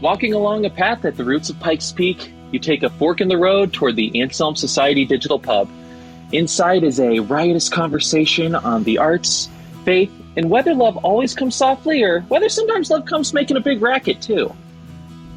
Walking along a path at the roots of Pikes Peak, you take a fork in the road toward the Anselm Society Digital Pub. Inside is a riotous conversation on the arts, faith, and whether love always comes softly or whether sometimes love comes making a big racket too.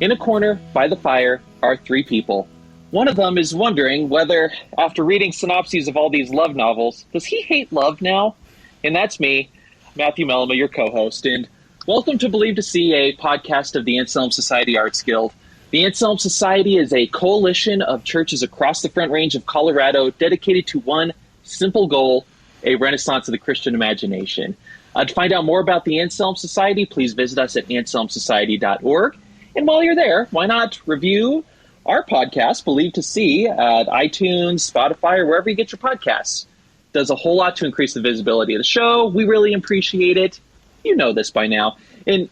In a corner, by the fire, are three people. One of them is wondering whether, after reading synopses of all these love novels, does he hate love now? And that's me, Matthew Mellema, your co-host, and welcome to Believe to See, a podcast of the Anselm Society Arts Guild. The Anselm Society is a coalition of churches across the Front Range of Colorado dedicated to one simple goal, a renaissance of the Christian imagination. To find out more about the Anselm Society, please visit us at anselmsociety.org. And while you're there, why not review our podcast, Believe to See, at iTunes, Spotify, or wherever you get your podcasts. It does a whole lot to increase the visibility of the show. We really appreciate it. You know this by now. And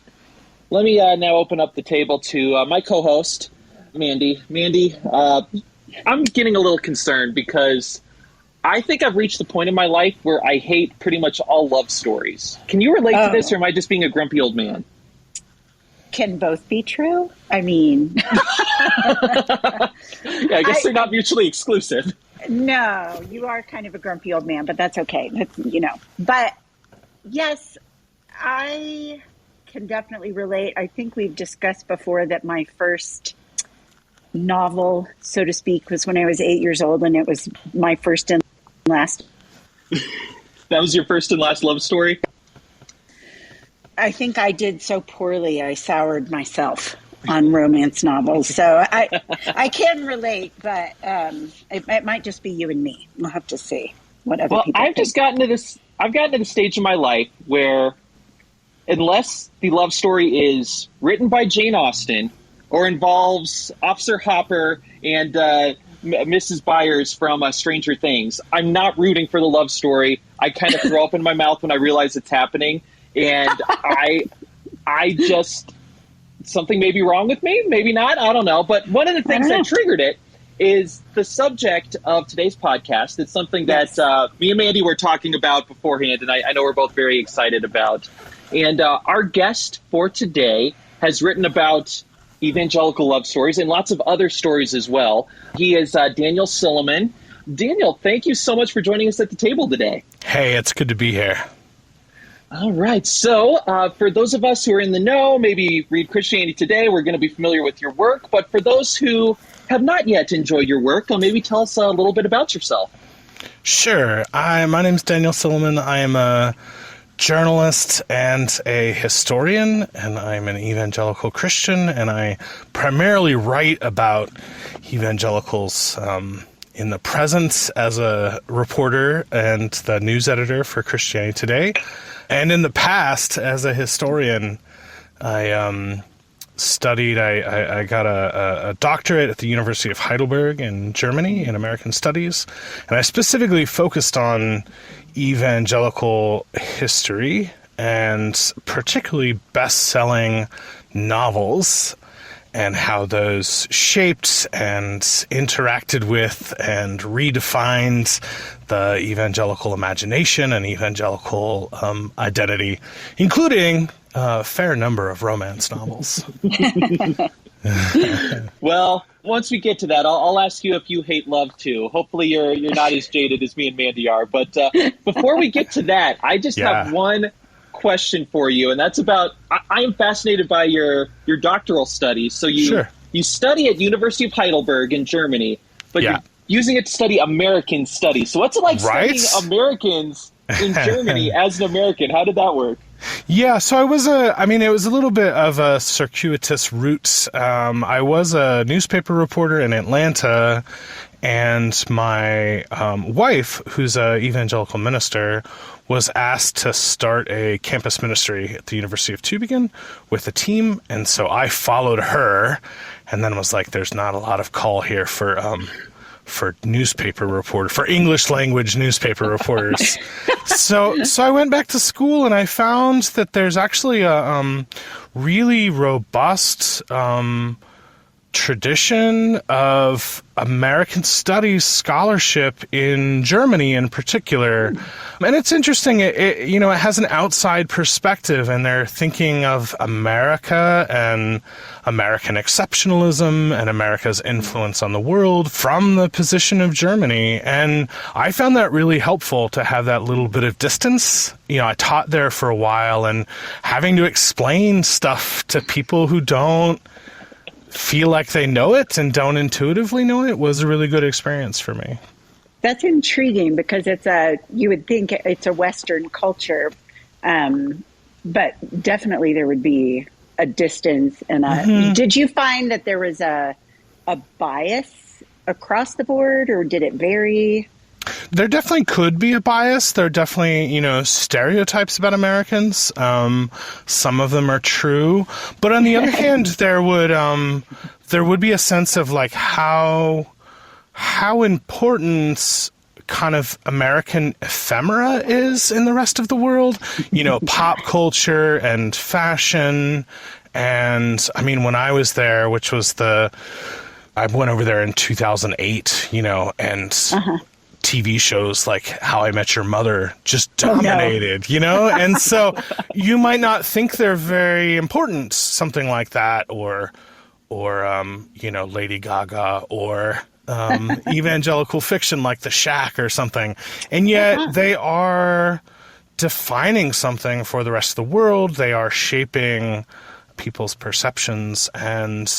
let me now open up the table to my co-host, Mandy. Mandy, I'm getting a little concerned because I think I've reached the point in my life where I hate pretty much all love stories. Can you relate to this, or am I just being a grumpy old man? Can both be true? I mean... yeah, I guess they're not mutually exclusive. No, you are kind of a grumpy old man, but that's okay. But yes, I can definitely relate. I think we've discussed before that my first novel, so to speak, was when I was 8 years old, and it was my first and last. That was your first and last love story? I think I did so poorly, I soured myself on romance novels. So I can relate, but it might just be you and me. We'll have to see what other people think. I've gotten to the stage in my life where, unless the love story is written by Jane Austen or involves Officer Hopper and Mrs. Byers from Stranger Things, I'm not rooting for the love story. I kind of throw up in my mouth when I realize it's happening. And I just, something may be wrong with me, maybe not, I don't know. But one of the things that triggered it is the subject of today's podcast. It's something that me and Mandy were talking about beforehand, and I know we're both very excited about. And our guest for today has written about evangelical love stories and lots of other stories as well. He is Daniel Silliman. Daniel, thank you so much for joining us at the table today. Hey, it's good to be here. All right. So for those of us who are in the know, maybe read Chistianity Today, we're going to be familiar with your work. But for those who have not yet enjoyed your work, maybe tell us a little bit about yourself. Sure. My name's Daniel Silliman. I am a journalist and a historian, and I'm an evangelical Christian, and I primarily write about evangelicals in the present as a reporter and the news editor for Chistianity Today. And in the past, as a historian, I studied, I got a doctorate at the University of Heidelberg in Germany in American Studies. And I specifically focused on evangelical history and particularly best-selling novels and how those shaped and interacted with and redefined the evangelical imagination and evangelical identity, including a fair number of romance novels. Well, once we get to that, I'll ask you if you hate love too. Hopefully you're not as jaded as me and Mandy are. But before we get to that, I just have one question for you, and that's about, I am fascinated by your doctoral studies. So you study at University of Heidelberg in Germany, but you're using it to study American studies. So what's it like studying Americans in Germany as an American? How did that work? Yeah, so it was a little bit of a circuitous route. I was a newspaper reporter in Atlanta, and my wife, who's an evangelical minister, was asked to start a campus ministry at the University of Tübingen with a team, and so I followed her, and then was like, there's not a lot of call here for newspaper reporter, for English language newspaper reporters. So I went back to school, and I found that there's actually a really robust tradition of American studies scholarship in Germany in particular. And it's interesting, it has an outside perspective, and they're thinking of America and American exceptionalism and America's influence on the world from the position of Germany. And I found that really helpful to have that little bit of distance. I taught there for a while, and having to explain stuff to people who don't feel like they know it and don't intuitively know it was a really good experience for me. That's intriguing because you would think it's a Western culture, but definitely there would be a distance. And did you find that there was a bias across the board, or did it vary? There definitely could be a bias. There are definitely, stereotypes about Americans. Some of them are true. But on the other hand, there would be a sense of like how important kind of American ephemera is in the rest of the world. Pop culture and fashion. And I mean, when I was there, I went over there in 2008, and TV shows like How I Met Your Mother just dominated, And so you might not think they're very important, something like that, or Lady Gaga, or evangelical fiction like The Shack or something. And yet they are defining something for the rest of the world. They are shaping people's perceptions, and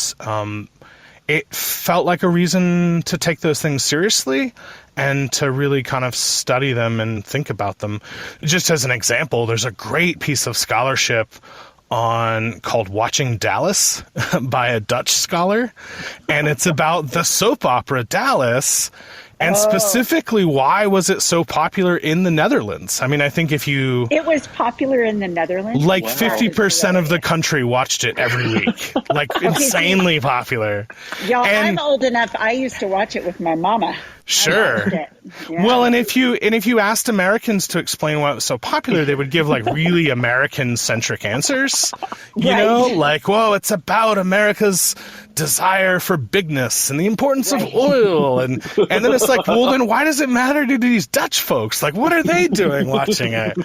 it felt like a reason to take those things seriously and to really kind of study them and think about them. Just as an example, there's a great piece of scholarship called Watching Dallas by a Dutch scholar, and it's about the soap opera Dallas, and specifically why was it so popular in the Netherlands. I mean, I think it was popular in the Netherlands? Like 50% of the country watched it every week. Like insanely popular. Y'all, I'm old enough, I used to watch it with my mama. Sure. Yeah. Well, and if you asked Americans to explain why it was so popular, they would give like really American-centric answers. Like, whoa, it's about America's desire for bigness and the importance of oil, and then it's like, well, then why does it matter to these Dutch folks? Like, what are they doing watching it?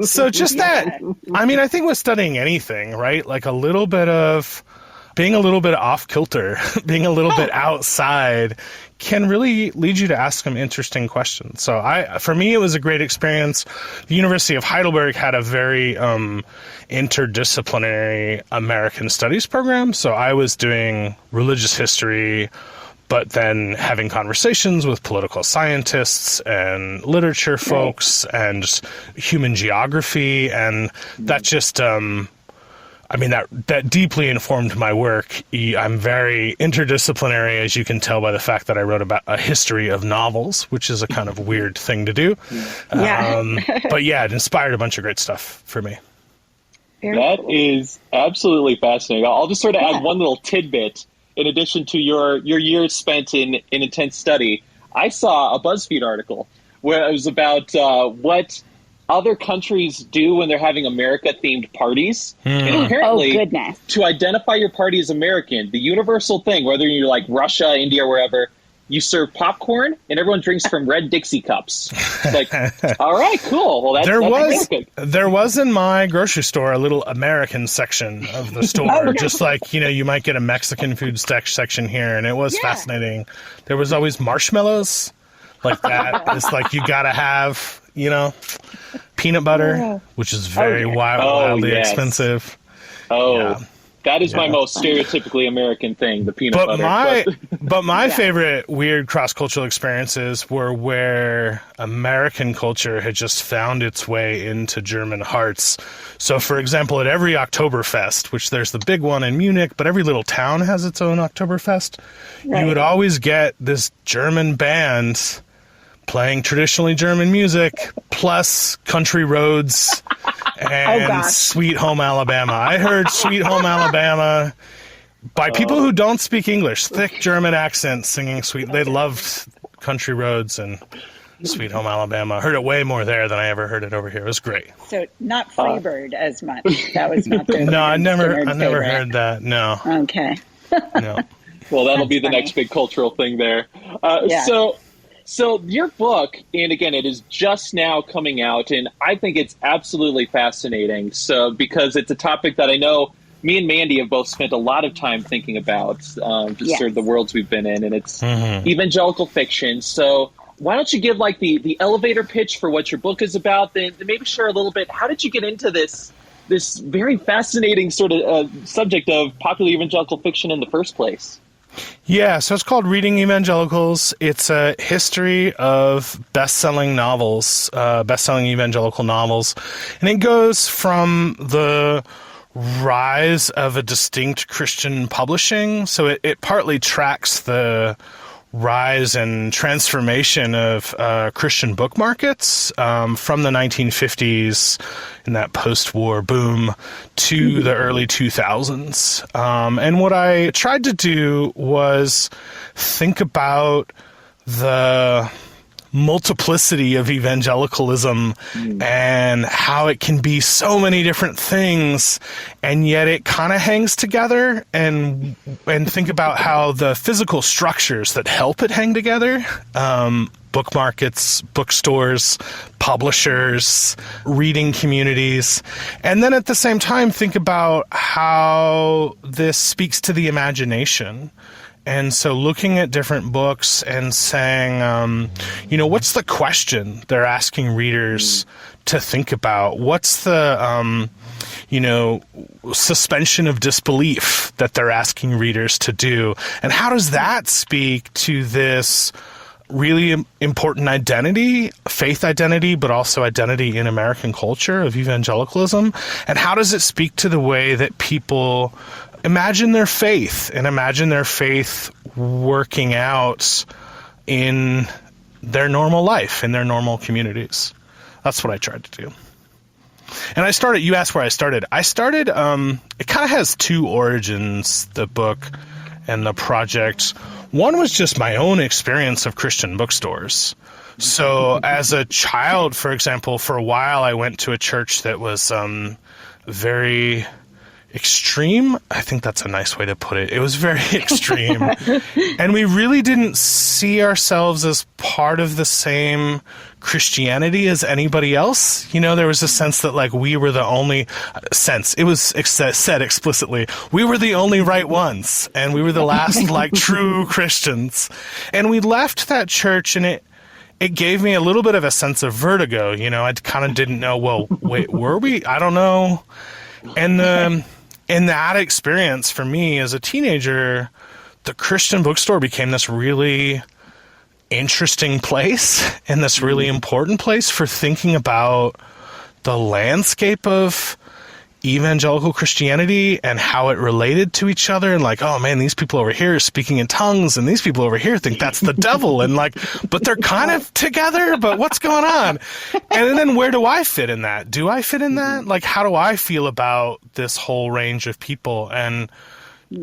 So just that. I mean, I think with studying anything, right? Like being a little bit off kilter, being a little bit outside can really lead you to ask some interesting questions. So for me, it was a great experience. The University of Heidelberg had a very interdisciplinary American studies program. So I was doing religious history, but then having conversations with political scientists and literature folks and just human geography. And that just... that deeply informed my work. I'm very interdisciplinary, as you can tell by the fact that I wrote about a history of novels, which is a kind of weird thing to do. But yeah, it inspired a bunch of great stuff for me. That is absolutely fascinating. I'll just sort of add one little tidbit. In addition to your years spent in intense study, I saw a BuzzFeed article where it was about what other countries do when they're having America-themed parties. And apparently, to identify your party as American, the universal thing, whether you're like Russia, India, wherever, you serve popcorn and everyone drinks from red Dixie cups. It's like, all right, cool. Well, that's American. There was in my grocery store a little American section of the store, just like, you might get a Mexican food section here, and it was fascinating. There was always marshmallows like that. It's like you gotta have, peanut butter, which is very wildly expensive. That is my most stereotypically American thing, the peanut butter. But my favorite weird cross-cultural experiences were where American culture had just found its way into German hearts. So, for example, at every Oktoberfest, which there's the big one in Munich, but every little town has its own Oktoberfest, you would always get this German band playing traditionally German music, plus Country Roads and Sweet Home Alabama. I heard Sweet Home Alabama by people who don't speak English, thick German accents singing Sweet. They loved Country Roads and Sweet Home Alabama. I heard it way more there than I ever heard it over here. It was great. So not Freebird as much. That was not their No, I never heard that. No. Okay. No. Well, that'll That's be the funny. next big cultural thing there. Yeah. So your book, and again, it is just now coming out, and I think it's absolutely fascinating. So because it's a topic that I know me and Mandy have both spent a lot of time thinking about, just Yes. sort of the worlds we've been in, and it's evangelical fiction. So why don't you give like the elevator pitch for what your book is about, then maybe share a little bit, how did you get into this very fascinating sort of subject of popular evangelical fiction in the first place? Yeah, so it's called Reading Evangelicals. It's a history of best-selling novels, best-selling evangelical novels. And it goes from the rise of a distinct Christian publishing. So it partly tracks the rise and transformation of Christian book markets from the 1950s in that post-war boom to the early 2000s. And what I tried to do was think about the multiplicity of evangelicalism and how it can be so many different things, and yet it kind of hangs together, and think about how the physical structures that help it hang together, book markets, bookstores, publishers, reading communities, and then at the same time think about how this speaks to the imagination. And so looking at different books and saying, what's the question they're asking readers to think about? What's the, suspension of disbelief that they're asking readers to do? And how does that speak to this really important identity, faith identity, but also identity in American culture of evangelicalism? And how does it speak to the way that people imagine their faith working out in their normal life, in their normal communities? That's what I tried to do. And you asked where I started. It kind of has two origins, the book and the project. One was just my own experience of Christian bookstores. So as a child, for example, for a while I went to a church that was very extreme. I think that's a nice way to put it. It was very extreme. And we really didn't see ourselves as part of the same Christianity as anybody else. There was a sense that like we were the only it was said explicitly, we were the only right ones, and we were the last like true Christians. And we left that church, and it gave me a little bit of a sense of vertigo. I kind of didn't know, well, wait, were we? I don't know. And in that experience for me as a teenager, the Christian bookstore became this really interesting place and this really important place for thinking about the landscape of evangelical Christianity and how it related to each other, and like, oh man, these people over here are speaking in tongues and these people over here think that's the devil, and like, but they're kind of together, but what's going on? And then where do I fit in that? Do I fit in that? Like, how do I feel about this whole range of people? And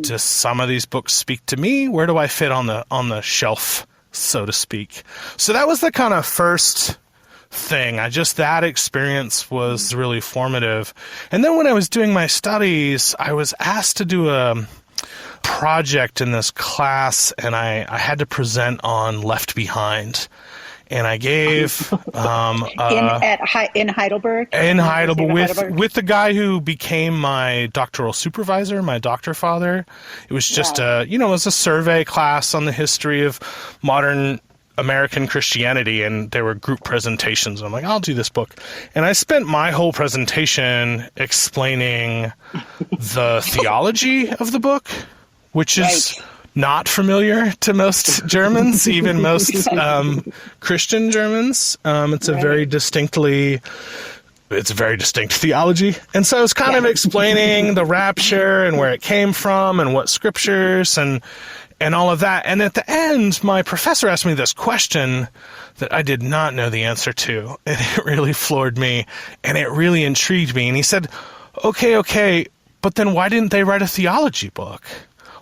do some of these books speak to me? Where do I fit on the shelf, so to speak? So that was the kind of first thing. That experience was really formative. And then when I was doing my studies, I was asked to do a project in this class, and I had to present on Left Behind. And I gave in Heidelberg. With the guy who became my doctoral supervisor, my doctor father. It was just it was a survey class on the history of modern American Christianity, and there were group presentations. I'm like, I'll do this book. And I spent my whole presentation explaining the theology of the book, which is not familiar to most Germans, even most Christian Germans. It's a very distinct theology. And so I was kind of explaining the rapture and where it came from and what scriptures and all of that. And at the end, my professor asked me this question that I did not know the answer to. And it really floored me, and it really intrigued me. And he said, okay, but then why didn't they write a theology book?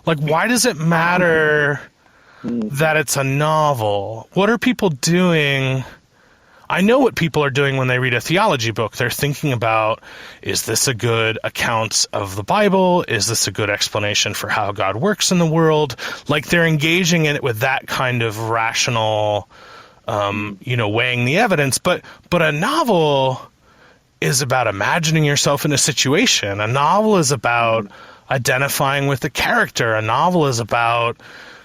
Like, why does it matter that it's a novel? What are people doing I know what people are doing when they read a theology book. They're thinking about, is this a good account of the Bible? Is this a good explanation for how God works in the world? Like, they're engaging in it with that kind of rational, weighing the evidence. But a novel is about imagining yourself in a situation. A novel is about identifying with the character. A novel is about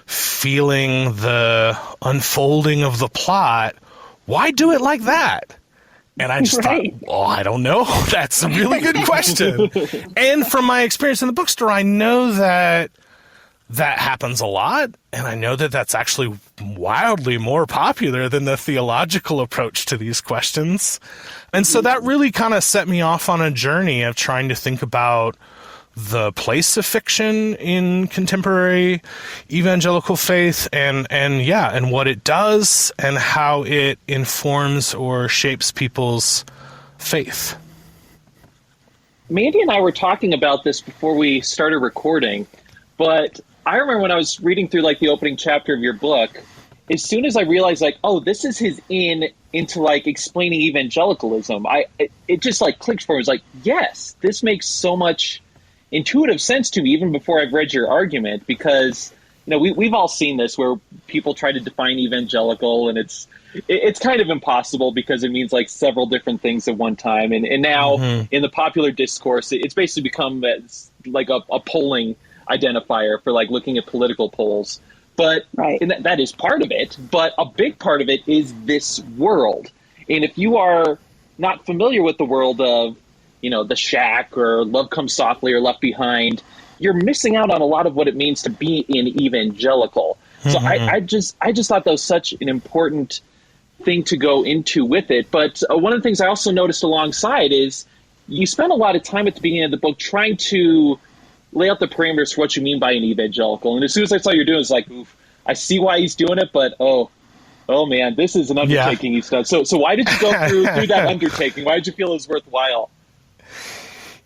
feeling the unfolding of the plot. Why do it like that? And I just thought, well, I don't know. That's a really good question. And from my experience in the bookstore, I know that happens a lot. And I know that that's actually wildly more popular than the theological approach to these questions. And so that really kind of set me off on a journey of trying to think about the place of fiction in contemporary evangelical faith and what it does and how it informs or shapes people's faith. Mandy and I were talking about this before we started recording, but I remember when I was reading through like the opening chapter of your book, as soon as I realized like, oh, this is his into like explaining evangelicalism, it just like clicked for me. It was like, yes, this makes so much intuitive sense to me even before I've read your argument, because we've all seen this where people try to define evangelical and it's kind of impossible because it means like several different things at one time, and now in the popular discourse it's basically become like a polling identifier for like looking at political polls. But and that is part of it, but a big part of it is this world. And if you are not familiar with the world of The Shack or Love Comes Softly or Left Behind, you're missing out on a lot of what it means to be an evangelical. So I just thought that was such an important thing to go into with it. But one of the things I also noticed alongside is you spent a lot of time at the beginning of the book trying to lay out the parameters for what you mean by an evangelical. And as soon as I saw you doing it, it's like, oof, I see why he's doing it, but oh man, this is an undertaking he's done. So why did you go through that undertaking? Why did you feel it was worthwhile?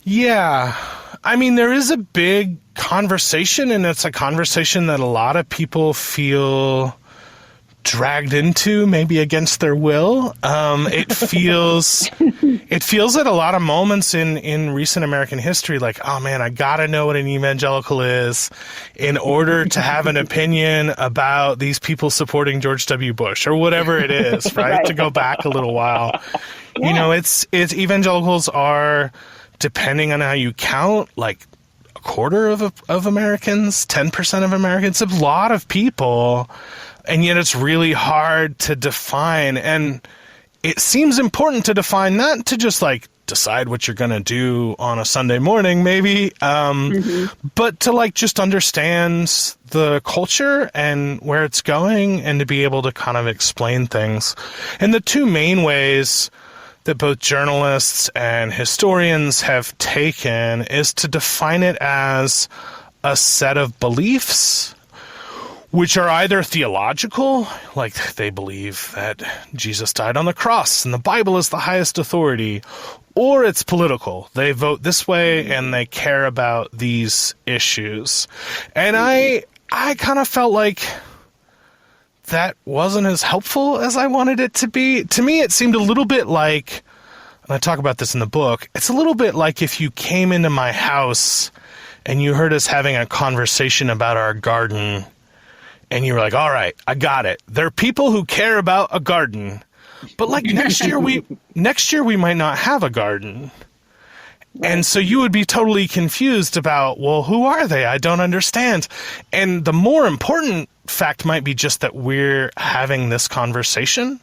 Yeah, I mean, there is a big conversation, and it's a conversation that a lot of people feel dragged into, maybe against their will. It feels at a lot of moments in recent American history like, oh man, I gotta know what an evangelical is in order to have an opinion about these people supporting George W. Bush or whatever it is, right? To go back a little while. Yeah. It's evangelicals are, depending on how you count, like a quarter of Americans, 10% of Americans, a lot of people. And yet it's really hard to define. And it seems important to define, not to just like decide what you're going to do on a Sunday morning, maybe, but to like just understand the culture and where it's going and to be able to kind of explain things. And the two main ways that both journalists and historians have taken is to define it as a set of beliefs which are either theological, like they believe that Jesus died on the cross and the Bible is the highest authority, or it's political. They vote this way and they care about these issues. And I kind of felt like that wasn't as helpful as I wanted it to be. To me, it seemed a little bit like, and I talk about this in the book, it's a little bit like if you came into my house and you heard us having a conversation about our garden, and you were like, all right, I got it. There are people who care about a garden, but like next year we might not have a garden. Right. And so you would be totally confused about, well, who are they? I don't understand. And the more important fact might be just that we're having this conversation.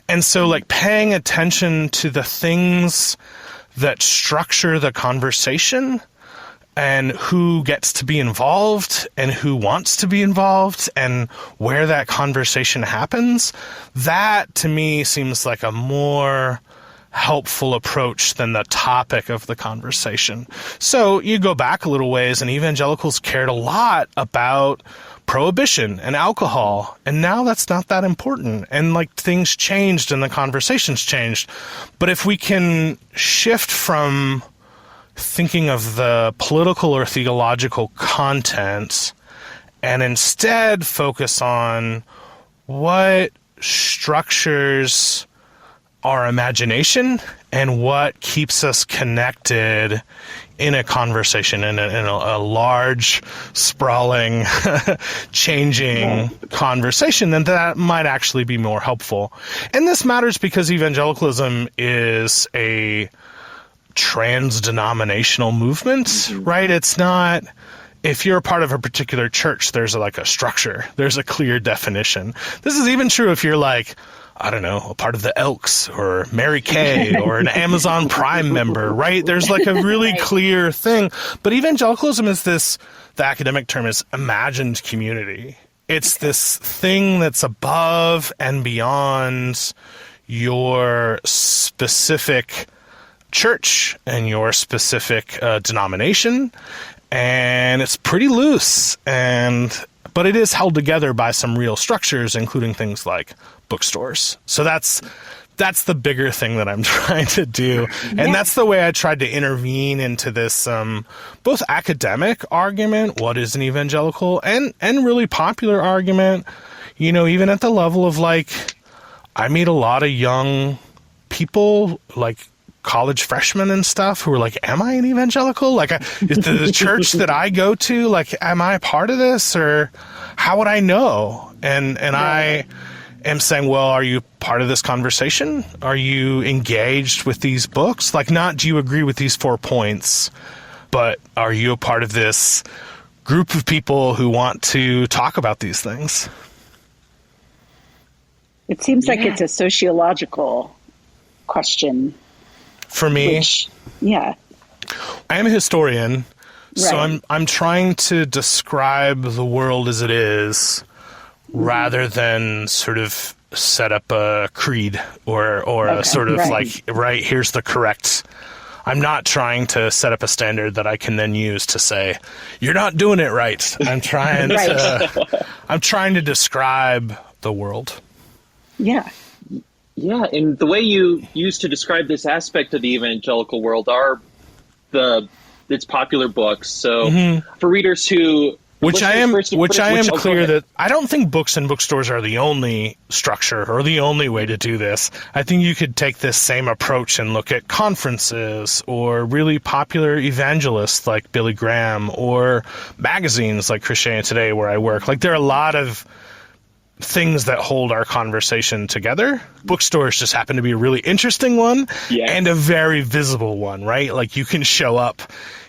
And so like paying attention to the things that structure the conversation and who gets to be involved and who wants to be involved and where that conversation happens, that to me seems like a more helpful approach than the topic of the conversation. So you go back a little ways and evangelicals cared a lot about prohibition and alcohol, and now that's not that important, and like things changed and the conversations changed. But if we can shift from thinking of the political or theological content and instead focus on what structures our imagination and what keeps us connected in a conversation, in a large, sprawling, changing conversation, then that might actually be more helpful. And this matters because evangelicalism is a trans-denominational movement, right? It's not... If you're a part of a particular church, there's like a structure. There's a clear definition. This is even true if you're like, I don't know, a part of the Elks or Mary Kay or an Amazon Prime member, right? There's like a really clear thing. But evangelicalism is this, the academic term is imagined community. It's this thing that's above and beyond your specific church and your specific denomination. And it's pretty loose, but it is held together by some real structures, including things like bookstores. So that's the bigger thing that I'm trying to do. And that's the way I tried to intervene into this both academic argument, what is an evangelical, and really popular argument, even at the level of like, I meet a lot of young people, like college freshmen and stuff, who are like, am I an evangelical? Like, is the church that I go to, like, am I a part of this, or how would I know? And I am saying, well, are you part of this conversation? Are you engaged with these books? Like, not do you agree with these 4 points, but are you a part of this group of people who want to talk about these things? It seems like it's a sociological question. For me, I am a historian, so I'm trying to describe the world as it is, rather than sort of set up a creed or a sort of like, right, here's the correct. I'm not trying to set up a standard that I can then use to say, you're not doing it right. I'm trying to describe the world. Yeah. Yeah, and the way you use to describe this aspect of the evangelical world are its popular books. So for readers who... Which I am clear that I don't think books and bookstores are the only structure or the only way to do this. I think you could take this same approach and look at conferences or really popular evangelists like Billy Graham or magazines like Christianity Today, where I work. Like, there are a lot of things that hold our conversation together. Bookstores just happen to be a really interesting one and a very visible one, right? Like, you can show up,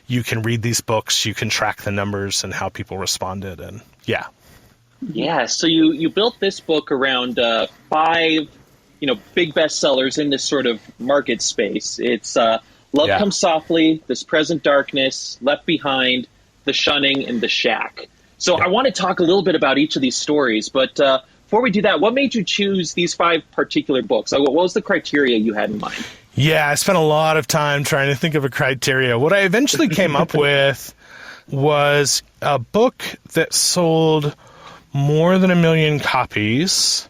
you can read these books, you can track the numbers and how people responded, and so you built this book around 5 big bestsellers in this sort of market space. It's Love Comes Softly, This Present Darkness, Left Behind, The Shunning, and The Shack. So I want to talk a little bit about each of these stories, but before we do that, what made you choose these 5 particular books? What was the criteria you had in mind? Yeah, I spent a lot of time trying to think of a criteria. What I eventually came up with was a book that sold more than 1 million copies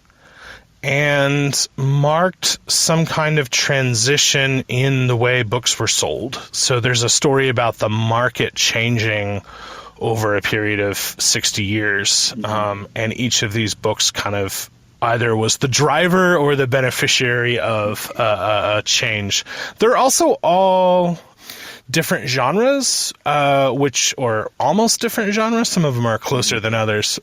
and marked some kind of transition in the way books were sold. So there's a story about the market changing over a period of 60 years. And each of these books kind of either was the driver or the beneficiary of a change. They're also all different genres, or almost different genres. Some of them are closer than others.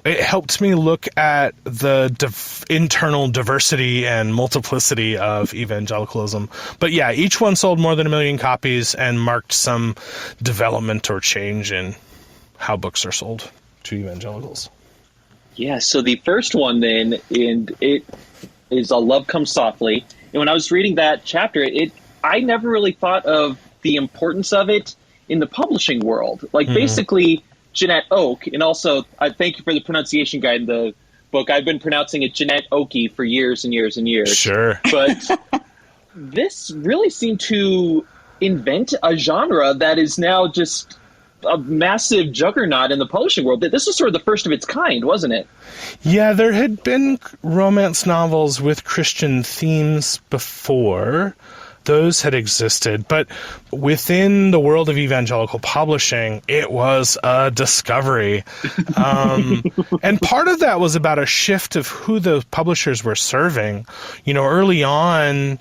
It helped me look at the internal diversity and multiplicity of evangelicalism. But yeah, each one sold more than 1 million copies and marked some development or change in how books are sold to evangelicals. Yeah, so the first one then, and it is A Love Comes Softly. And when I was reading that chapter, I never really thought of the importance of it in the publishing world. Like, basically, Jeanette Oak, and also, I thank you for the pronunciation guide in the book. I've been pronouncing it Jeanette Oakey for years and years and years. Sure. But this really seemed to invent a genre that is now just a massive juggernaut in the publishing world. This was sort of the first of its kind, wasn't it? Yeah, there had been romance novels with Christian themes before. those had existed. But within the world of evangelical publishing, it was a discovery. And part of that was about a shift of who the publishers were serving. Early on,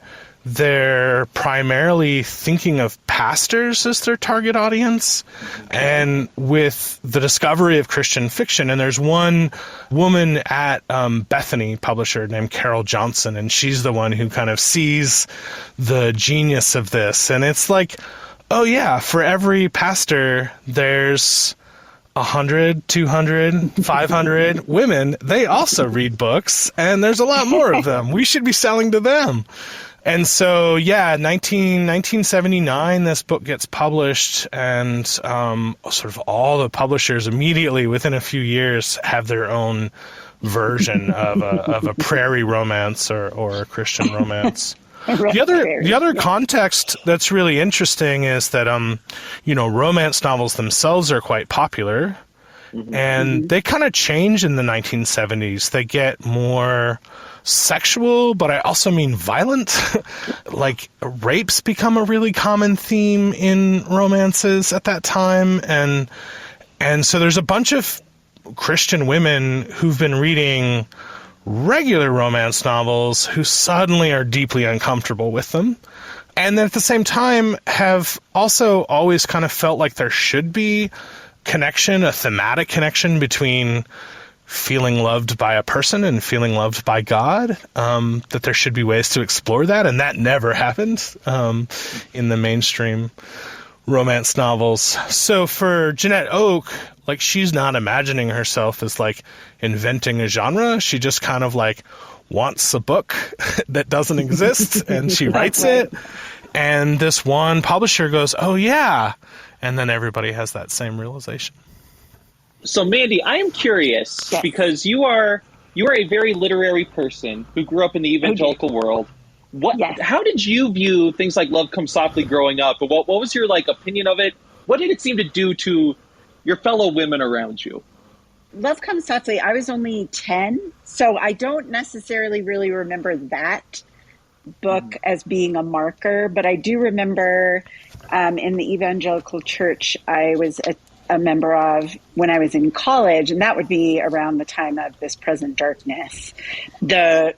they're primarily thinking of pastors as their target audience. And with the discovery of Christian fiction, and there's one woman at Bethany publisher named Carol Johnson, and she's the one who kind of sees the genius of this. And it's like, oh yeah, for every pastor, there's 100, 200, 500 women. They also read books, and there's a lot more of them. We should be selling to them. And so, 1979, this book gets published, and sort of all the publishers immediately, within a few years, have their own version of a prairie romance or a Christian romance. The other context that's really interesting is that, romance novels themselves are quite popular, and they kind of change in the 1970s. They get more sexual, but I also mean violent. Like, rapes become a really common theme in romances at that time, and so there's a bunch of Christian women who've been reading regular romance novels who suddenly are deeply uncomfortable with them, and then at the same time have also always kind of felt like there should be a thematic connection between feeling loved by a person and feeling loved by God, that there should be ways to explore that, and that never happened in the mainstream romance novels. So for Jeanette Oak, like, she's not imagining herself as like inventing a genre. She just kind of like wants a book that doesn't exist, and she writes it, and this one publisher goes, oh yeah, and then everybody has that same realization. So, Mandy, I am curious, because you are a very literary person who grew up in the evangelical world. How did you view things like Love Comes Softly growing up? What was your opinion of it? What did it seem to do to your fellow women around you? Love Comes Softly, I was only 10, so I don't necessarily really remember that book as being a marker, but I do remember in the evangelical church I was a member of when I was in college, and that would be around the time of This Present Darkness. The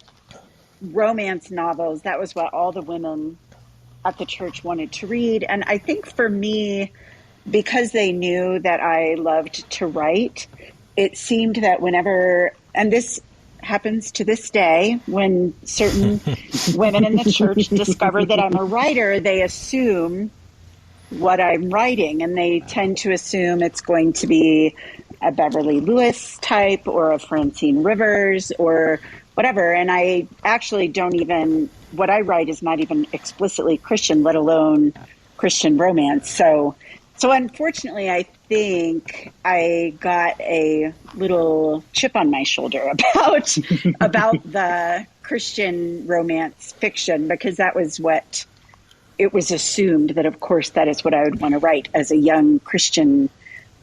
romance novels, that was what all the women at the church wanted to read. And I think for me, because they knew that I loved to write, it seemed that whenever, and this happens to this day, when certain women in the church discover that I'm a writer, they assume what I'm writing, and they tend to assume it's going to be a Beverly Lewis type or a Francine Rivers or whatever. And I actually what I write is not even explicitly Christian, let alone Christian romance. So unfortunately, I think I got a little chip on my shoulder about the Christian romance fiction, because that was what it was assumed that, of course, that is what I would want to write as a young Christian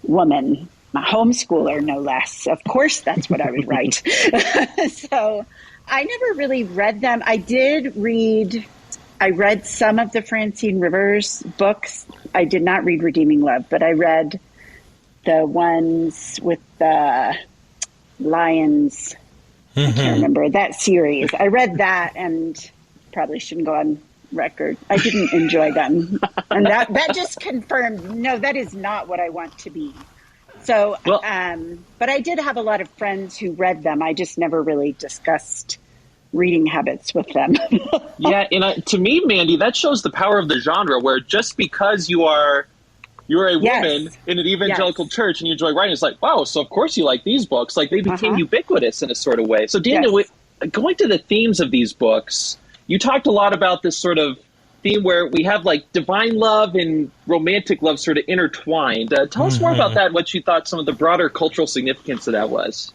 woman, a homeschooler, no less. Of course, that's what I would write. So I never really read them. I read some of the Francine Rivers books. I did not read Redeeming Love, but I read the ones with the lions. I can't remember that series. I read that, and probably shouldn't go on record. I didn't enjoy them. And that just confirmed, no, that is not what I want to be. So, but I did have a lot of friends who read them. I just never really discussed reading habits with them. Yeah, and to me, Mandy, that shows the power of the genre, where just because you're a woman in an evangelical church and you enjoy writing, it's like, wow, so of course you like these books. Like, they became ubiquitous in a sort of way. So, Daniel, going to the themes of these books, you talked a lot about this sort of theme where we have divine love and romantic love sort of intertwined. Tell us more about that, what you thought some of the broader cultural significance of that was.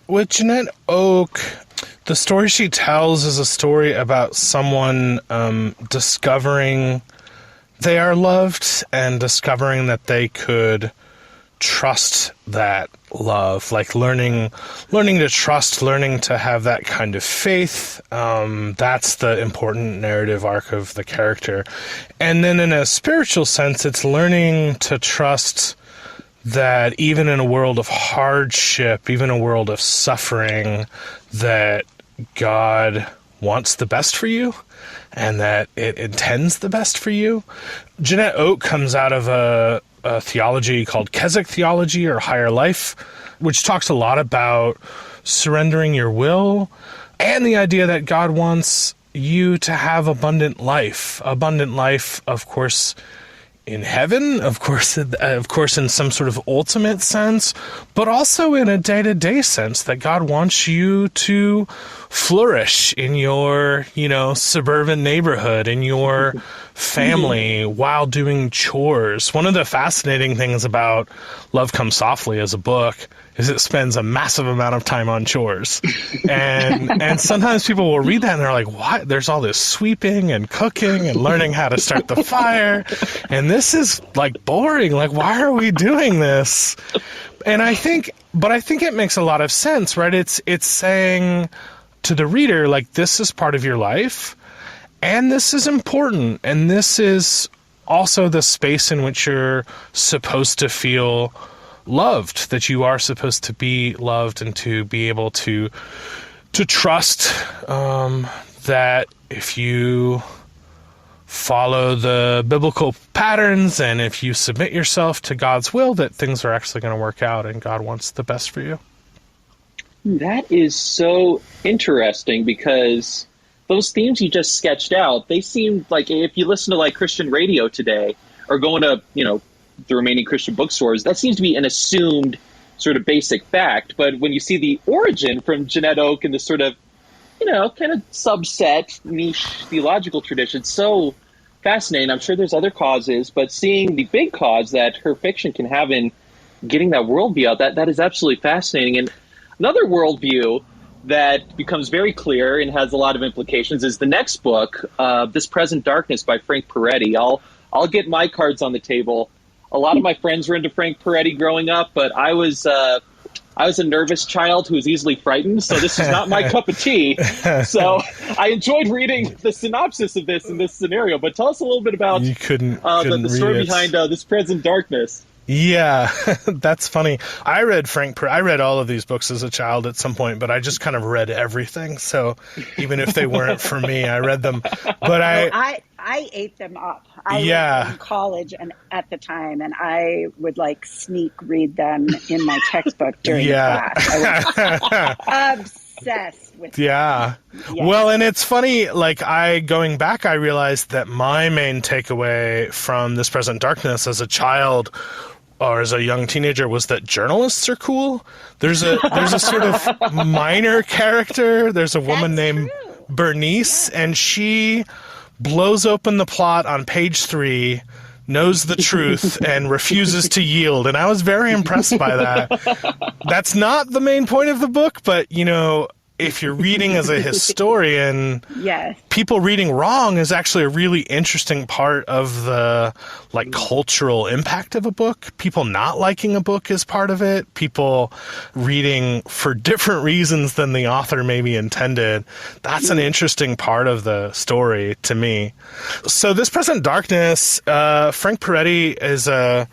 With Jeanette Oak, the story she tells is a story about someone discovering they are loved and discovering that they could trust that love, like learning to trust, learning to have that kind of faith. That's the important narrative arc of the character. And then in a spiritual sense, it's learning to trust that even in a world of hardship, even a world of suffering, that God wants the best for you and that it intends the best for you. Jeanette Oake comes out of a theology called Keswick theology, or higher life, which talks a lot about surrendering your will and the idea that God wants you to have abundant life, of course, in heaven, of course, in some sort of ultimate sense, but also in a day-to-day sense, that God wants you to flourish in your, suburban neighborhood, in your family, while doing chores. One of the fascinating things about Love Comes Softly as a book is it spends a massive amount of time on chores. And sometimes people will read that and they're like, what? There's all this sweeping and cooking and learning how to start the fire. And this is like boring. Like, why are we doing this? And I think it makes a lot of sense, right? It's saying to the reader, like, this is part of your life and this is important. And this is also the space in which you're supposed to feel loved, that you are supposed to be loved and to be able to trust that if you follow the biblical patterns and if you submit yourself to God's will, that things are actually going to work out and God wants the best for you. That is so interesting, because those themes you just sketched out, they seem like, if you listen to like Christian radio today or going to, the remaining Christian bookstores, that seems to be an assumed sort of basic fact. But when you see the origin from Jeanette Oake and this sort of, kind of subset niche theological tradition, so fascinating. I'm sure there's other causes, but seeing the big cause that her fiction can have in getting that worldview out, that is absolutely fascinating. And another worldview that becomes very clear and has a lot of implications is the next book, This Present Darkness by Frank Peretti. I'll get my cards on the table. A lot of my friends were into Frank Peretti growing up, but I was a nervous child who was easily frightened, so this is not my cup of tea. So I enjoyed reading the synopsis of this in this scenario. But tell us a little bit about the story behind This Present Darkness. Yeah, that's funny. I read all of these books as a child at some point, but I just kind of read everything. So even if they weren't for me, I read them. But I ate them up. I was in college and at the time, and I would sneak read them in my textbook during class. I was obsessed with them. Yeah. Well, and it's funny, going back, I realized that my main takeaway from This Present Darkness as a child or as a young teenager was that journalists are cool. There's a sort of minor character. There's a woman named Bernice, and she blows open the plot on page 3, knows the truth, and refuses to yield. And I was very impressed by that. That's not the main point of the book, but, if you're reading as a historian, yes, people reading wrong is actually a really interesting part of the cultural impact of a book. People not liking a book is part of it. People reading for different reasons than the author maybe intended. That's an interesting part of the story to me. So This Present Darkness, Frank Peretti is a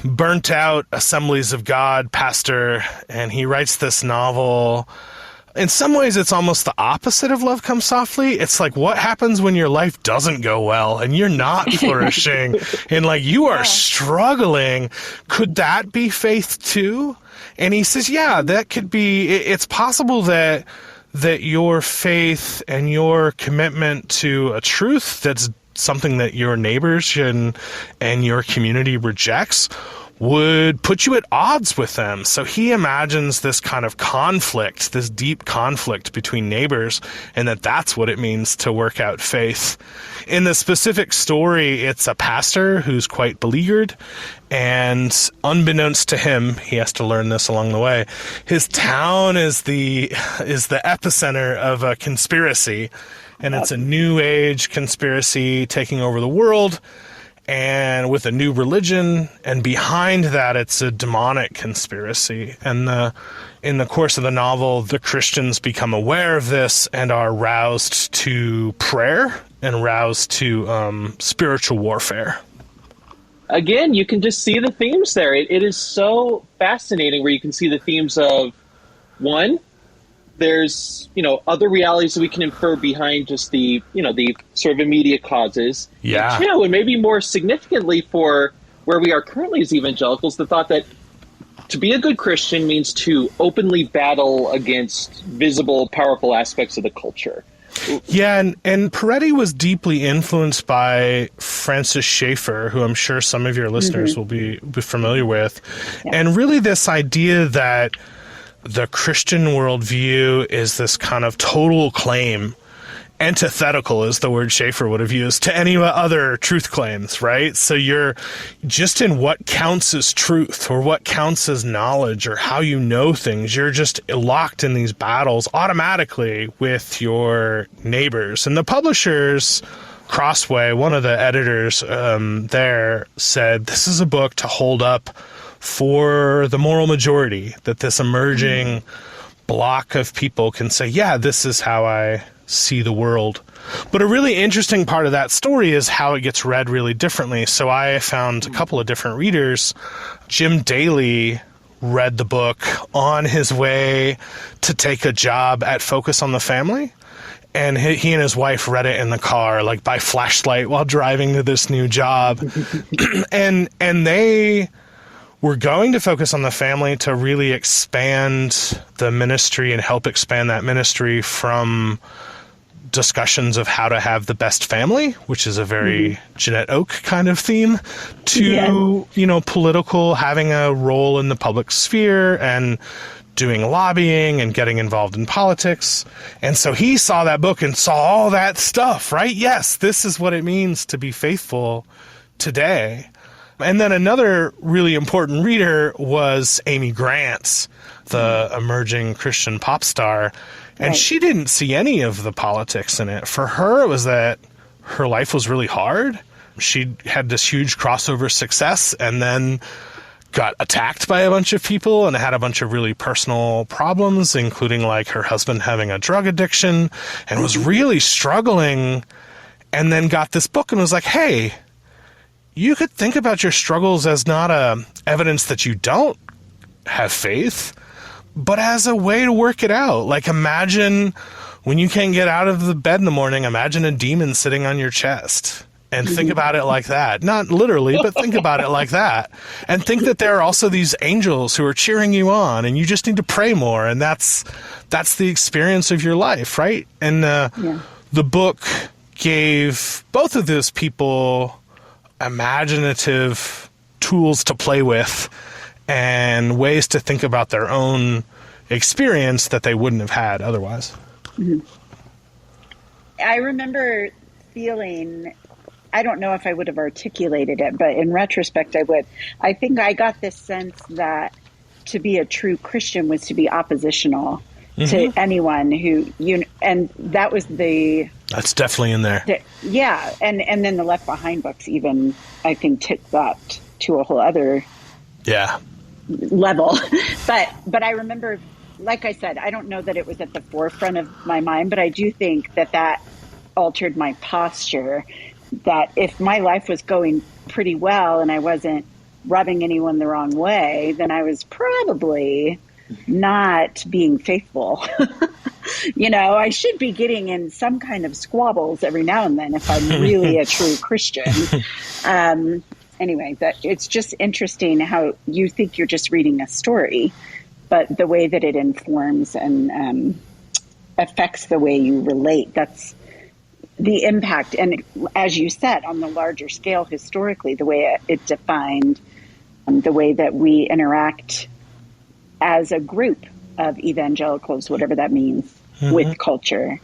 burnt-out Assemblies of God pastor, and he writes this novel. In some ways, it's almost the opposite of Love Comes Softly. It's like, what happens when your life doesn't go well and you're not flourishing and you are struggling? Could that be faith too? And he says, yeah, that could be. It's possible that your faith and your commitment to a truth that's something that your neighbors and your community rejects would put you at odds with them. So he imagines this kind of conflict, this deep conflict between neighbors, and that's what it means to work out faith. In the specific story, it's a pastor who's quite beleaguered, and unbeknownst to him, he has to learn this along the way, his town is the epicenter of a conspiracy. And it's a new age conspiracy taking over the world. and with a new religion, and behind that it's a demonic conspiracy. And in the course of the novel, the Christians become aware of this and are roused to prayer and roused to spiritual warfare. Again, you can just see the themes there. It is so fascinating where you can see the themes of, one, there's, other realities that we can infer behind just the sort of immediate causes. Yeah. And two, and maybe more significantly for where we are currently as evangelicals, the thought that to be a good Christian means to openly battle against visible, powerful aspects of the culture. Yeah, and Peretti was deeply influenced by Francis Schaeffer, who I'm sure some of your listeners will be familiar with. Yeah. And really this idea that the Christian worldview is this kind of total claim, antithetical is the word Schaeffer would have used, to any other truth claims, right? So you're just in what counts as truth or what counts as knowledge or how you know things. You're just locked in these battles automatically with your neighbors. And the publishers, Crossway, one of the editors there, said this is a book to hold up for the moral majority, that this emerging block of people can say, yeah, this is how I see the world. But a really interesting part of that story is how it gets read really differently. So I found a couple of different readers. Jim Daly read the book on his way to take a job at Focus on the Family. And he and his wife read it in the car, like by flashlight while driving to this new job. and they were going to Focus on the Family to really expand the ministry and help expand that ministry from discussions of how to have the best family, which is a very Jeanette Oak kind of theme, to, political, having a role in the public sphere and doing lobbying and getting involved in politics. And so he saw that book and saw all that stuff, right? Yes, this is what it means to be faithful today. And then another really important reader was Amy Grant, the emerging Christian pop star. And she didn't see any of the politics in it. For her, it was that her life was really hard. She had this huge crossover success and then got attacked by a bunch of people and had a bunch of really personal problems, including like her husband having a drug addiction, and was really struggling, and then got this book and was like, hey, you could think about your struggles as not evidence that you don't have faith, but as a way to work it out. Like, imagine when you can't get out of the bed in the morning, imagine a demon sitting on your chest, and think about it like that. Not literally, but think about it like that. And think that there are also these angels who are cheering you on, and you just need to pray more. And that's the experience of your life, right? And the book gave both of those people imaginative tools to play with and ways to think about their own experience that they wouldn't have had otherwise. I remember feeling, I don't know if I would have articulated it, but in retrospect I would. I think I got this sense that to be a true Christian was to be oppositional to anyone who, and that was that's definitely in there. And then the Left Behind books even, I think, took that to a whole other level. But I remember, like I said, I don't know that it was at the forefront of my mind, but I do think that altered my posture, that if my life was going pretty well and I wasn't rubbing anyone the wrong way, then I was probably not being faithful. I should be getting in some kind of squabbles every now and then if I'm really a true Christian. Anyway, that it's just interesting how you think you're just reading a story, but the way that it informs and affects the way you relate, that's the impact. And as you said, on the larger scale, historically, the way it defined the way that we interact as a group of evangelicals, whatever that means, with culture.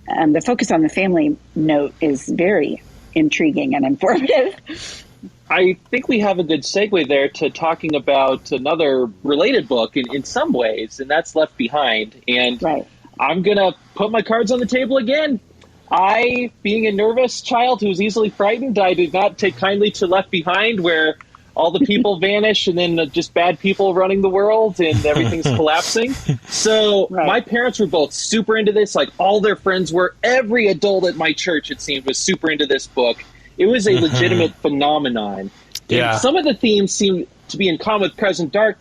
The Focus on the Family note is very intriguing and informative. I think we have a good segue there to talking about another related book in some ways, and that's Left Behind. And I'm going to put my cards on the table again. I, being a nervous child who was easily frightened, I did not take kindly to Left Behind, where all the people vanish and then just bad people running the world and everything's collapsing. So my parents were both super into this. Like, all their friends were. Every adult at my church, it seemed, was super into this book. It was a legitimate phenomenon. Yeah. And some of the themes seem to be in common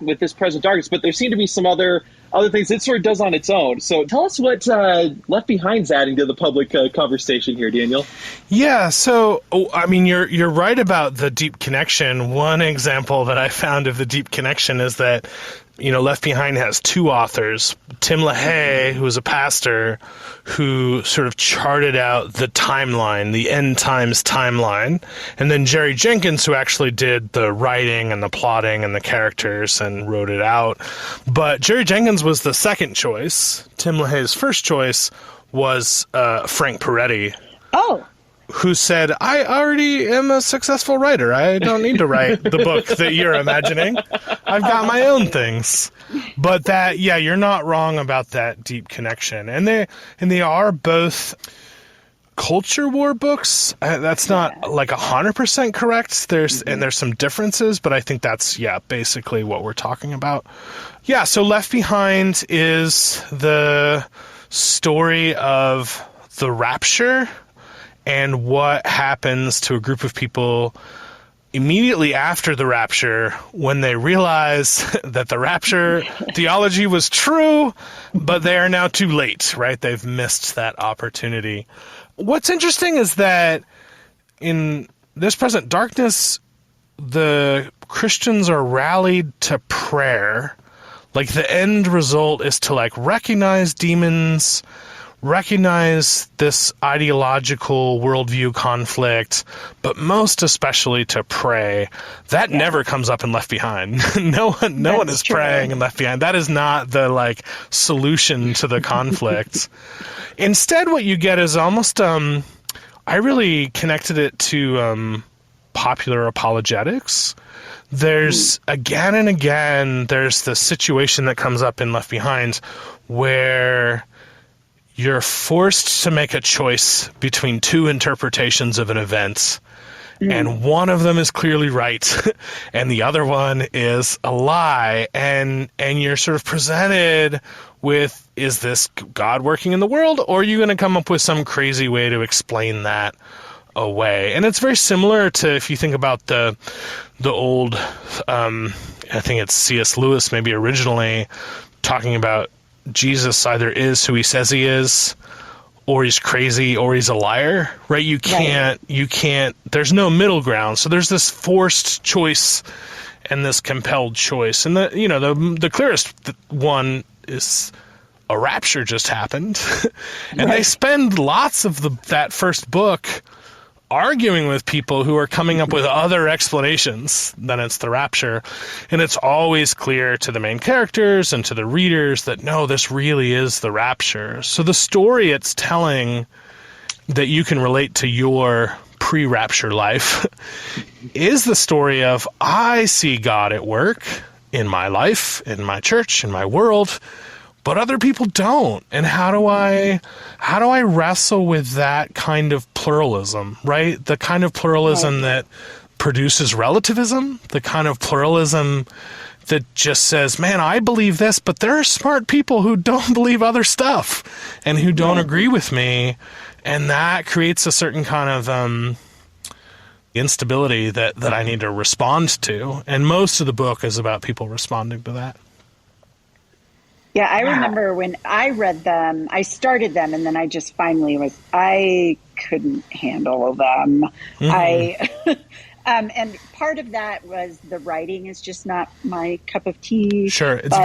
with this present darkness, but there seem to be some other things it sort of does on its own. So tell us what Left Behind's adding to the public conversation here, Daniel. Yeah, so I mean, you're right about the deep connection. One example that I found of the deep connection is that, you know, Left Behind has two authors, Tim LaHaye, who was a pastor, who sort of charted out the timeline, the end times timeline, and then Jerry Jenkins, who actually did the writing and the plotting and the characters and wrote it out. But Jerry Jenkins was the second choice. Tim LaHaye's first choice was Frank Peretti. Oh. Who said, I already am a successful writer. I don't need to write the book that you're imagining. I've got my own things. But that, yeah, you're not wrong about that deep connection. And they are both culture war books. That's not like 100% correct. There's some differences, but I think that's, basically what we're talking about. Yeah, so Left Behind is the story of the rapture and what happens to a group of people immediately after the rapture when they realize that the rapture theology was true, but they are now too late, right? They've missed that opportunity. What's interesting is that in this present darkness, the Christians are rallied to prayer. Like, the end result is to, like, recognize demons, recognize this ideological worldview conflict, but most especially to pray. That never comes up in Left Behind. No one is praying in Left Behind. That is not the, like, solution to the conflict. Instead, what you get is almost, I really connected it to popular apologetics. There's, again and again, there's the situation that comes up in Left Behind where you're forced to make a choice between two interpretations of an event, and one of them is clearly right, and the other one is a lie, and you're sort of presented with, is this God working in the world, or are you going to come up with some crazy way to explain that away? And it's very similar to, if you think about the old, I think it's C.S. Lewis maybe originally, talking about Jesus either is who he says he is, or he's crazy, or he's a liar, right? You can't, there's no middle ground. So there's this forced choice and this compelled choice. And the clearest one is a rapture just happened. And they spend lots of that first book arguing with people who are coming up with other explanations than it's the rapture. And it's always clear to the main characters and to the readers that, no, this really is the rapture. So the story it's telling that you can relate to your pre-rapture life is the story of, I see God at work in my life, in my church, in my world, but other people don't. And how do I wrestle with that kind of pluralism, right? The kind of pluralism that produces relativism, the kind of pluralism that just says, man, I believe this, but there are smart people who don't believe other stuff and who don't agree with me. And that creates a certain kind of instability that I need to respond to. And most of the book is about people responding to that. Yeah, I remember when I read them, I started them, and then I just finally I couldn't handle them. And part of that was the writing is just not my cup of tea. Sure, it's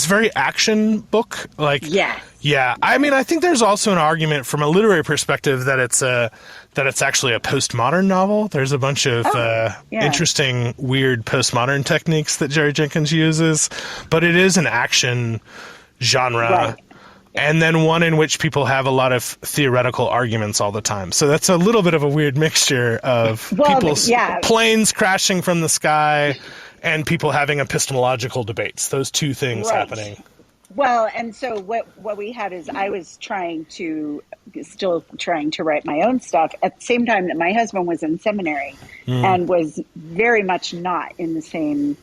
very action book. Like, yeah. I mean, I think there's also an argument from a literary perspective that it's actually a postmodern novel. There's a bunch of interesting, weird postmodern techniques that Jerry Jenkins uses, but it is an action genre. Right. And then one in which people have a lot of theoretical arguments all the time. So that's a little bit of a weird mixture of people's planes crashing from the sky and people having epistemological debates. Those two things happening. Well, and so what we had is I was still trying to write my own stuff at the same time that my husband was in seminary and was very much not in the same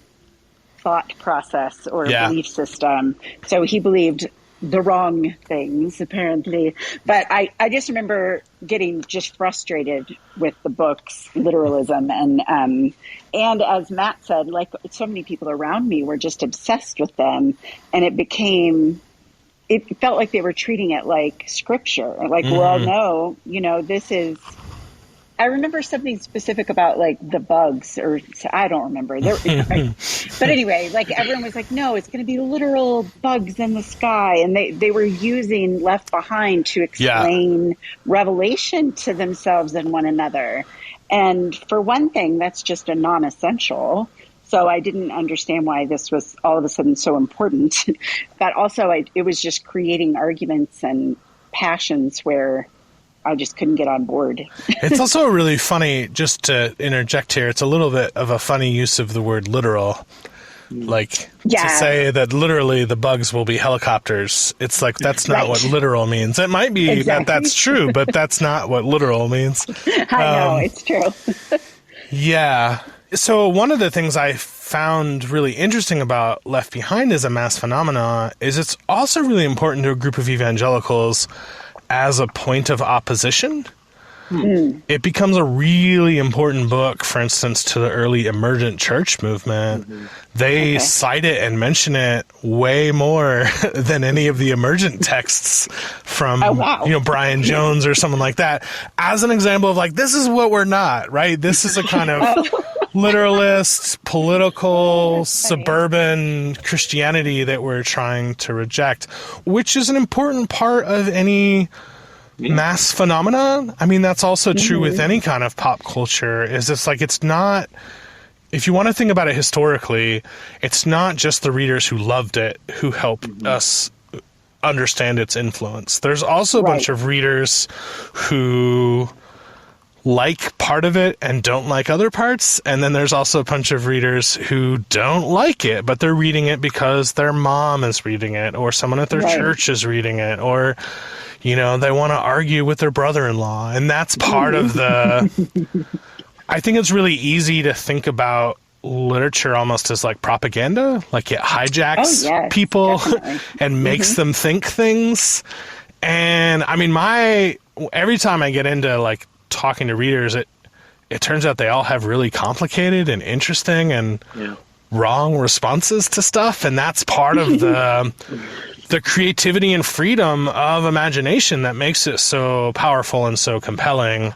thought process or belief system. So he believed the wrong things, apparently. But I just remember getting just frustrated with the book's literalism. And as Matt said, like so many people around me were just obsessed with them. And it felt like they were treating it like scripture. Like, well, no, this is... I remember something specific about like the bugs, or I don't remember. But anyway, like everyone was like, no, it's going to be literal bugs in the sky. And they were using Left Behind to explain Revelation to themselves and one another. And for one thing, that's just a non-essential. So I didn't understand why this was all of a sudden so important. But also it was just creating arguments and passions where I just couldn't get on board. It's also really funny, just to interject here, it's a little bit of a funny use of the word literal. Like, to say that literally the bugs will be helicopters. It's like, that's not what literal means. It might be that that's true, but that's not what literal means. I know, it's true. Yeah. So one of the things I found really interesting about Left Behind as a mass phenomena is it's also really important to a group of evangelicals as a point of opposition. It becomes a really important book, for instance, to the early emergent church movement. They cite it and mention it way more than any of the emergent texts from, Brian Jones or someone like that, as an example of like, this is what we're not, right? This is a kind of literalist, political, suburban Christianity that we're trying to reject, which is an important part of any mass phenomena. I mean, that's also true with any kind of pop culture, is it's like, it's not, if you want to think about it historically, it's not just the readers who loved it who helped us understand its influence. There's also a bunch of readers who like part of it and don't like other parts, and then there's also a bunch of readers who don't like it, but they're reading it because their mom is reading it, or someone at their church is reading it, or they want to argue with their brother-in-law. And that's part of the... I think it's really easy to think about literature almost as like propaganda. Like it hijacks people and makes them think things. And I mean, every time I get into like talking to readers, it turns out they all have really complicated and interesting and wrong responses to stuff. And that's part of the creativity and freedom of imagination that makes it so powerful and so compelling.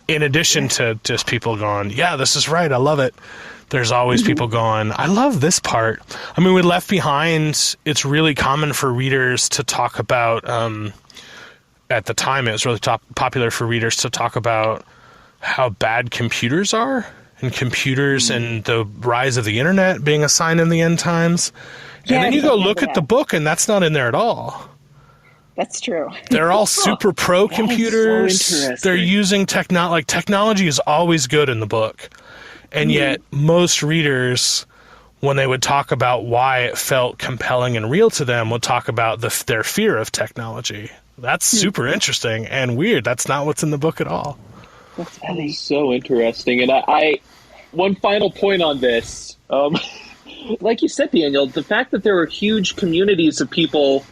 In addition to just people going, yeah, this is right, I love it. There's always people going, I love this part. I mean, with Left Behind, it's really common for readers to talk about, at the time it was really popular for readers to talk about how bad computers are, and computers and the rise of the internet being a sign in the end times. And then you go look at the book, and that's not in there at all. That's true. They're all super pro computers. So they're using technology is always good in the book. And yet most readers, when they would talk about why it felt compelling and real to them, would talk about their fear of technology. That's super interesting and weird. That's not what's in the book at all. That's funny. So interesting. And I one final point on this. Like you said, Daniel, the fact that there were huge communities of people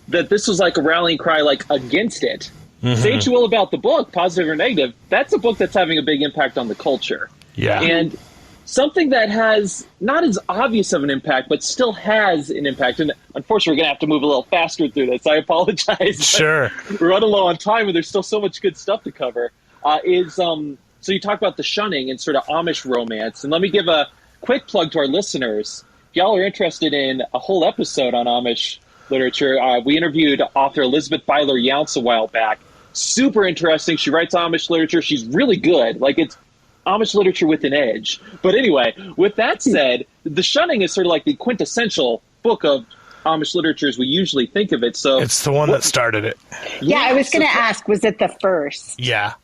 that this was like a rallying cry, like against it. Say what you will about the book, positive or negative, that's a book that's having a big impact on the culture. Yeah. And something that has not as obvious of an impact, but still has an impact. And unfortunately, we're going to have to move a little faster through this. I apologize. Sure. We're running low on time, and there's still so much good stuff to cover. So you talk about the Shunning and sort of Amish romance. And let me give a quick plug to our listeners. If y'all are interested in a whole episode on Amish literature, we interviewed author Elizabeth Byler Younts a while back. Super interesting. She writes Amish literature. She's really good. Like, it's Amish literature with an edge. But anyway, with that said, The Shunning is sort of like the quintessential book of Amish literature as we usually think of it. So it's the one that started it. Yeah, I was going to ask, was it the first? Yeah.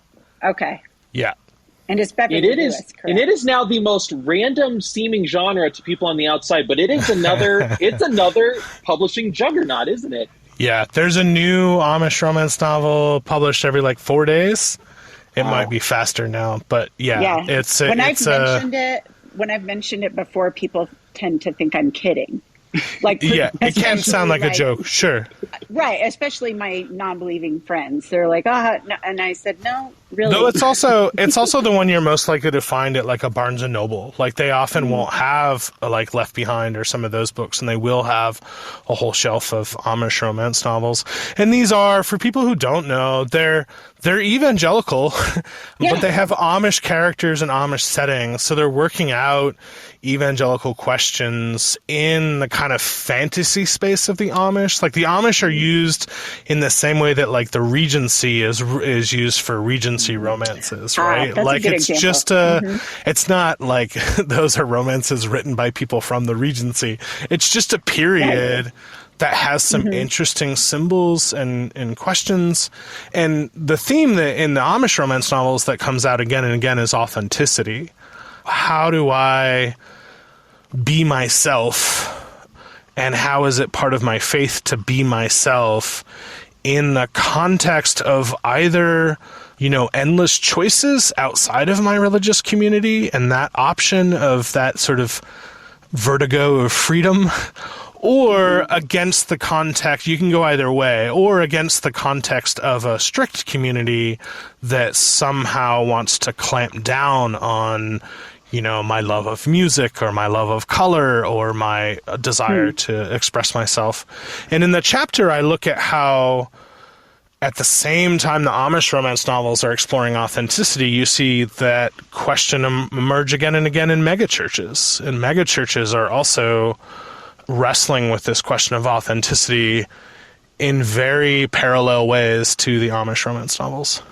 Okay. Yeah. And it's Beverly And it Lewis, is, correct? and it is now the most random seeming genre to people on the outside, but it is another, it's another publishing juggernaut, isn't it? Yeah, there's a new Amish romance novel published every like 4 days. It might be faster now, but yeah. It's when I've mentioned it before, people tend to think I'm kidding. Like, yeah, it can sound like a like, joke, sure. Right, especially my non-believing friends. They're like, "Oh," no. And I said, "No, really." No, it's also the one you're most likely to find at like a Barnes and Noble. Like they often won't have like Left Behind or some of those books, and they will have a whole shelf of Amish romance novels. And these are, for people who don't know, they're evangelical, but they have Amish characters and Amish settings, so they're working out evangelical questions in the kind of fantasy space of the Amish. Like the Amish are used in the same way that like the Regency is used for Regency romances, right? That's like a good it's example. just it's not like those are romances written by people from the Regency. It's just a period that has some interesting symbols and questions. And the theme that in the Amish romance novels that comes out again and again is authenticity. How do I be myself? And how is it part of my faith to be myself in the context of either, endless choices outside of my religious community and that option of that sort of vertigo of freedom, or against the context, you can go either way, or against the context of a strict community that somehow wants to clamp down on, my love of music or my love of color or my desire to express myself. And in the chapter, I look at how at the same time the Amish romance novels are exploring authenticity, you see that question emerge again and again in megachurches. And megachurches are also wrestling with this question of authenticity in very parallel ways to the Amish romance novels.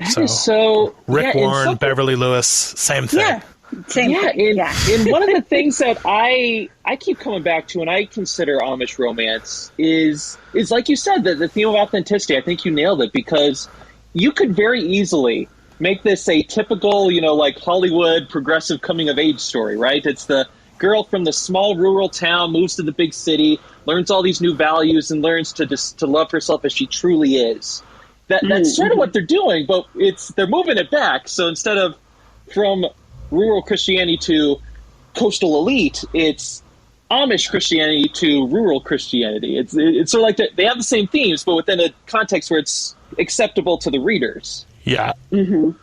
That is so... Rick Warren, Beverly Lewis, same thing. Yeah, same thing. And one of the things that I keep coming back to, and I consider Amish romance, is like you said, the theme of authenticity. I think you nailed it, because you could very easily make this a typical, like Hollywood progressive coming-of-age story, right? It's the girl from the small rural town moves to the big city, learns all these new values, and learns to love herself as she truly is. That's sort of what they're doing, but they're moving it back. So instead of from rural Christianity to coastal elite, it's Amish Christianity to rural Christianity. It's sort of like they have the same themes, but within a context where it's acceptable to the readers. Yeah. That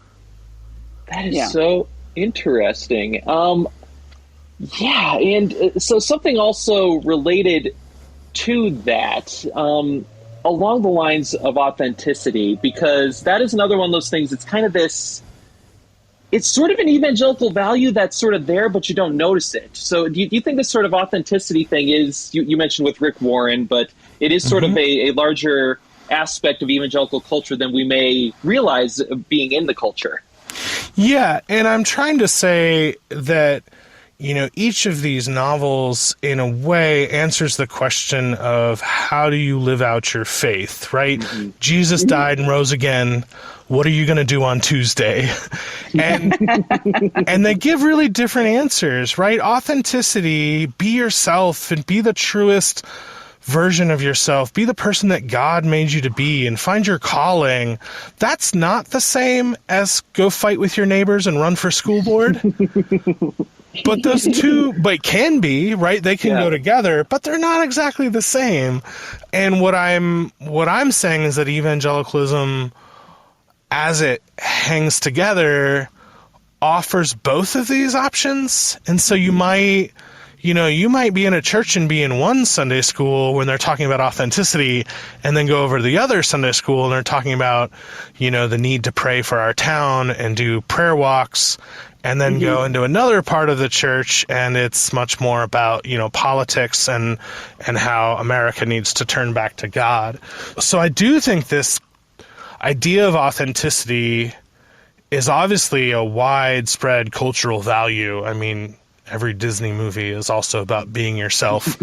is so interesting. And so something also related to that, along the lines of authenticity, because that is another one of those things. It's kind of this, it's sort of an evangelical value that's sort of there, but you don't notice it. So do you think this sort of authenticity thing is, you mentioned with Rick Warren, but it is sort of a larger aspect of evangelical culture than we may realize being in the culture? Yeah, and I'm trying to say that, each of these novels, in a way, answers the question of how do you live out your faith, right? Jesus died and rose again. What are you going to do on Tuesday? And they give really different answers, right? Authenticity, be yourself and be the truest version of yourself. Be the person that God made you to be and find your calling. That's not the same as go fight with your neighbors and run for school board. But those two, but can be, right? They can go together, but they're not exactly the same. And what I'm saying is that evangelicalism, as it hangs together, offers both of these options. And so you might be in a church and be in one Sunday school when they're talking about authenticity, and then go over to the other Sunday school and they're talking about, the need to pray for our town and do prayer walks, and then go into another part of the church and it's much more about, politics and how America needs to turn back to God. So I do think this idea of authenticity is obviously a widespread cultural value. I mean, every Disney movie is also about being yourself,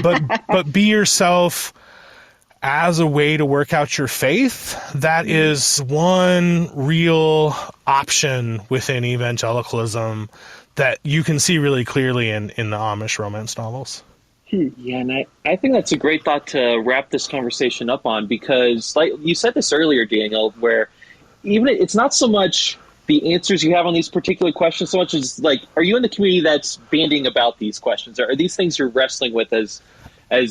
but be yourself as a way to work out your faith, that is one real option within evangelicalism that you can see really clearly in the Amish romance novels. Yeah, and I think that's a great thought to wrap this conversation up on, because like you said this earlier, Daniel, where even it's not so much the answers you have on these particular questions so much as like, are you in the community that's banding about these questions? Or are these things you're wrestling with as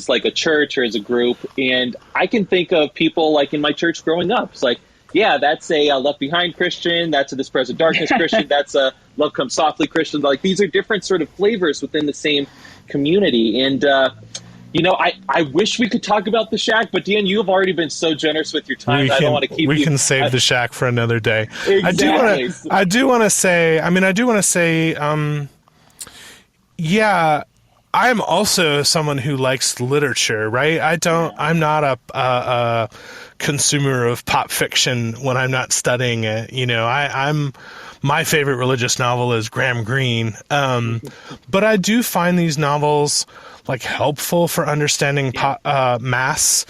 like a church or as a group? And I can think of people like in my church growing up. It's like, yeah, that's a Left Behind Christian. That's a This Present Darkness Christian. That's a Love Comes Softly Christian. Like, these are different sort of flavors within the same community. And, I wish we could talk about the Shack, but Dan, you have already been so generous with your time. I don't want to keep you. We can save the Shack for another day. Exactly. I do want to say, yeah, I'm also someone who likes literature, right? I'm not a consumer of pop fiction when I'm not studying it. My favorite religious novel is Graham Greene. But I do find these novels like helpful for understanding mass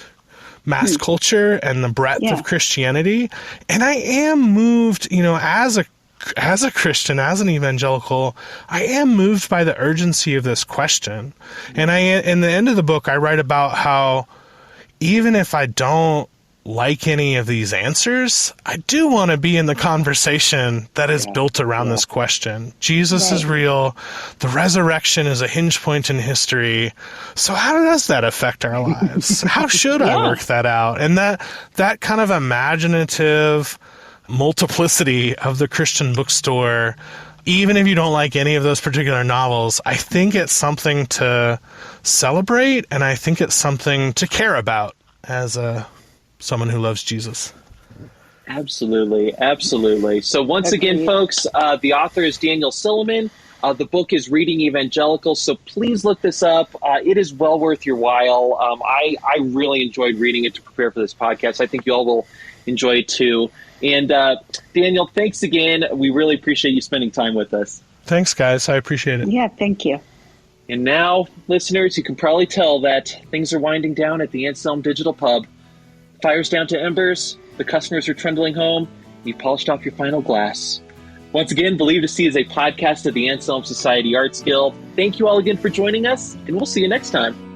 culture and the breadth of Christianity. And I am moved, as a Christian, as an evangelical, I am moved by the urgency of this question. And in the end of the book, I write about how even if I don't like any of these answers, I do want to be in the conversation that is built around this question. Jesus is real. The resurrection is a hinge point in history. So how does that affect our lives? How should I work that out? And that kind of imaginative multiplicity of the Christian bookstore, even if you don't like any of those particular novels, I think it's something to celebrate, and I think it's something to care about as someone who loves Jesus. Absolutely. So once again, folks, the author is Daniel Silliman. The book is Reading Evangelicals, so please look this up. It is well worth your while. I really enjoyed reading it to prepare for this podcast. I think you all will enjoy it too. And Daniel, thanks again. We really appreciate you spending time with us. Thanks, guys. I appreciate it. Yeah, thank you. And now, listeners, you can probably tell that things are winding down at the Anselm Digital Pub. Fire's down to embers, the customers are trundling home, you've polished off your final glass. Once again, Believe to See is a podcast of the Anselm Society Arts Guild. Thank you all again for joining us, and we'll see you next time.